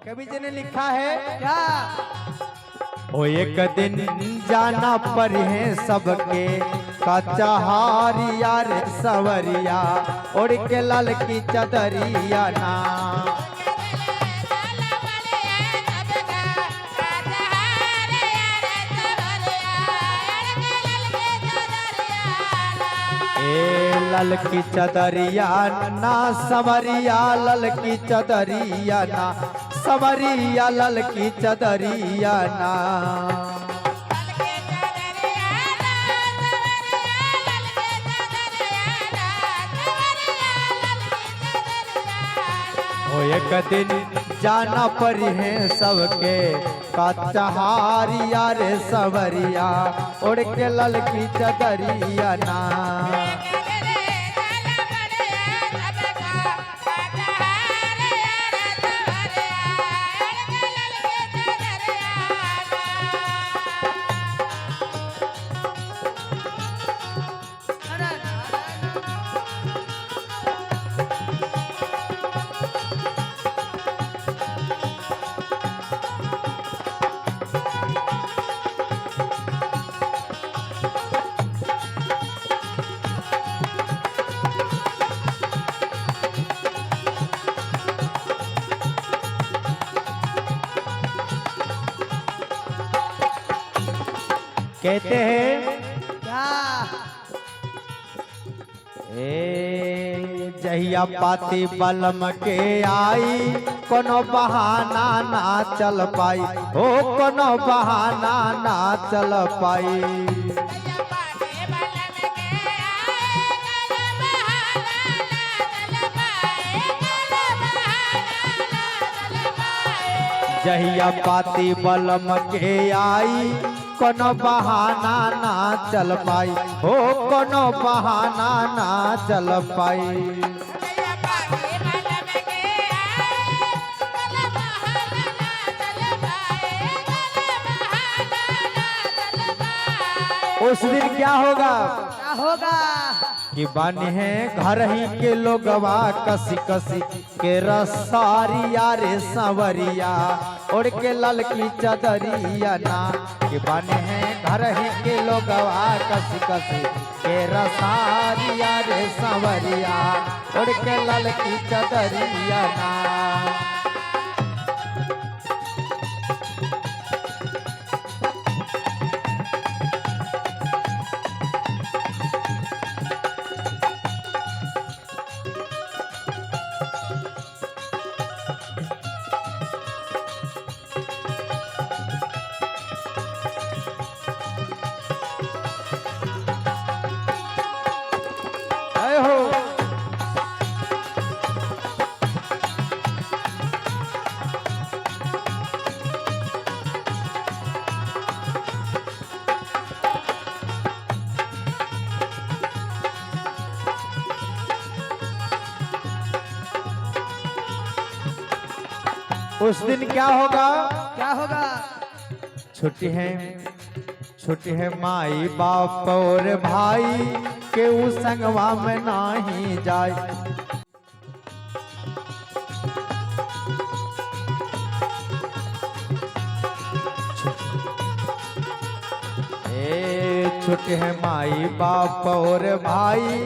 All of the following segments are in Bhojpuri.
कवि जी ने लिखा है क्या? ओ एक दिन जाना पर है सबके कच्चा हारिया रे सवरिया उड़ के लाल की चदरिया ना। ए लाल की चदरिया ना सवरिया लाल की चदरिया ना सवरिया लाल की चदरिया ना। ओ एक दिन जाना पर है सबके कच्चा हारिया रे सवरिया उड़ के लाल की चदरिया ना। कहते हैं क्या? ए जहिया पाती बलम के आई कोनो बहाना ना चल पाई ओ कोनो बहाना ना चल पाई। जहिया पाती बलम के आई कोनो बहाना ना चल पाई हो कोनो बहाना ना चल पाई। उस दिन क्या होगा? क्या होगा? कि बन है घर ही के लोगवा कसी कसी के रसारिया रे सवरिया उड़ के लाल की चदरिया ना। कि बन है घर ही के लोगवा कसी कसी के रसारिया रे सवरिया उड़ के लाल की चदरिया ना। उस दिन क्या होगा? क्या होगा? छुट्टी है माई बाप और भाई के उ संगवा में नहीं जाए। छुट्टी है माई बाप और भाई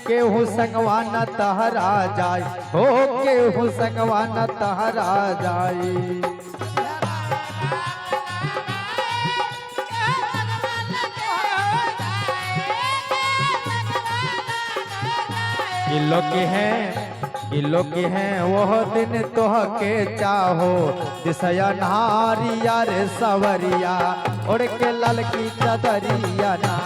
केहू संगवा न तहरा जाय हो केहू संगवा न तहरा जाय। लोग हैं वह दिन तोह के चाहो दिशया नारिया रे सवरिया उड़ के लाल की चदरिया ना।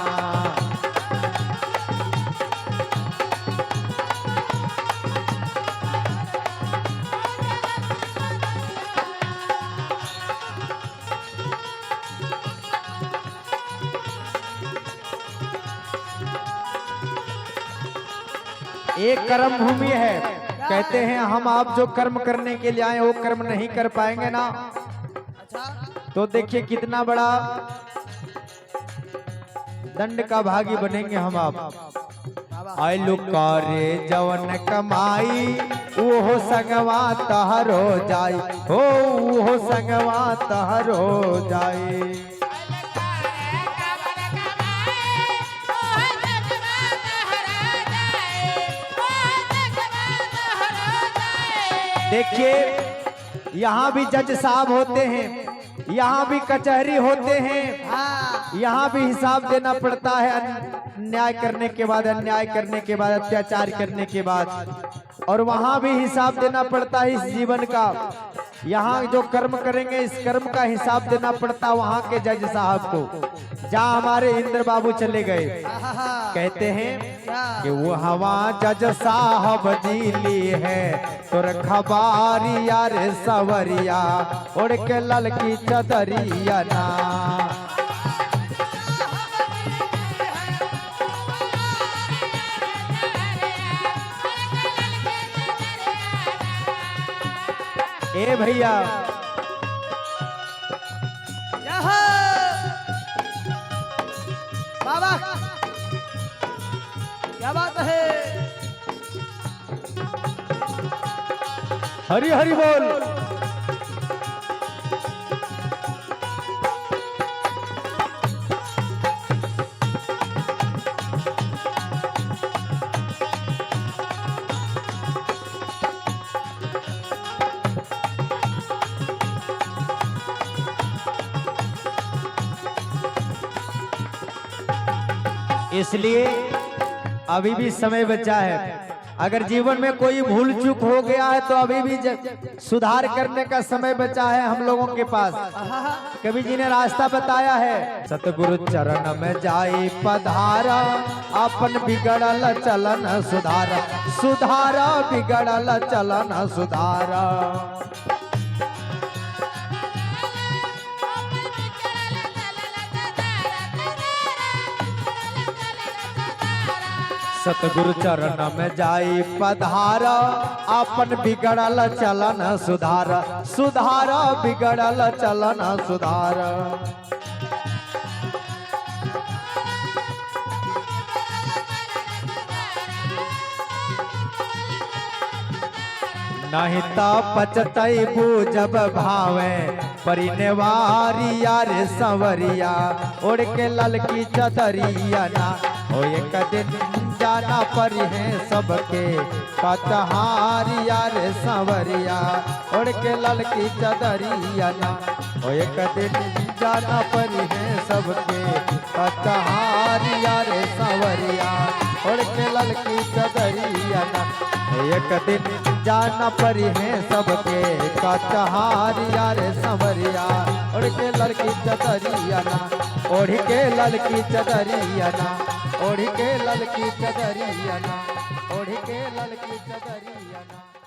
एक कर्म भूमि है, कहते हैं हम आप जो कर्म करने के लिए आए वो कर्म नहीं कर पाएंगे ना, तो देखिए कितना बड़ा दंड का भागी बनेंगे हम आप। आइलू करे जवन कमाई ओहो संगवा तहरो जाई हो ओहो संगवा तहरो जाई। देखिए यहाँ भी जज साहब होते हैं, यहाँ भी कचहरी होते हैं, हाँ यहाँ भी हिसाब देना पड़ता है अन्याय करने के बाद, अन्याय करने के बाद, अत्याचार करने के बाद, और वहाँ भी हिसाब देना पड़ता है इस जीवन का। यहाँ जो कर्म करेंगे इस कर्म का हिसाब देना पड़ता वहाँ के जज साहब को। जहाँ हमारे इंद्र बाबू चले गए, कहते हैं कि वो हवा जज साहब जीली है तोर खबारी यार सवरिया उड़ के ललकी चदरिया ना। ए भैया बाबा क्या बात है। हरी हरी बोल। इसलिए अभी भी समय बचा है। अगर जीवन में कोई भूल चूक हो गया है तो अभी भी सुधार करने का समय बचा है हम लोगों के पास। कवि जी ने रास्ता बताया है, सतगुरु चरण में जाई पधारा अपन बिगड़ल चलन सुधारा, सुधारा बिगड़ल चलन सुधारा। सतगुरु चरण में जाई पधारा अपन बिगड़ल चलन सुधारा, सुधारा बिगड़ल चलन सुधारा। नहीं तो पचतैबू जब भावे परिनेवारी यार संवरिया उड़ के ललकी चदरिया ना। ओ एक दिन जाना पर है सबके कचहारी यार संवरिया उड़ के ललकी चदरिया ना। ओ एक दिन जाना पर है सबके कचहारी यार संवरिया उड़ के ललकी चदरिया ना। एक दिन जाना पर है सबके कचहारी यार संवरिया उड़ के ललकी चदरिया ना। ओढ़ के ललकी चदरिया ना, ओढ़ के ललकी चदरिया ना, ओढ़ के ललकी चदरिया ना।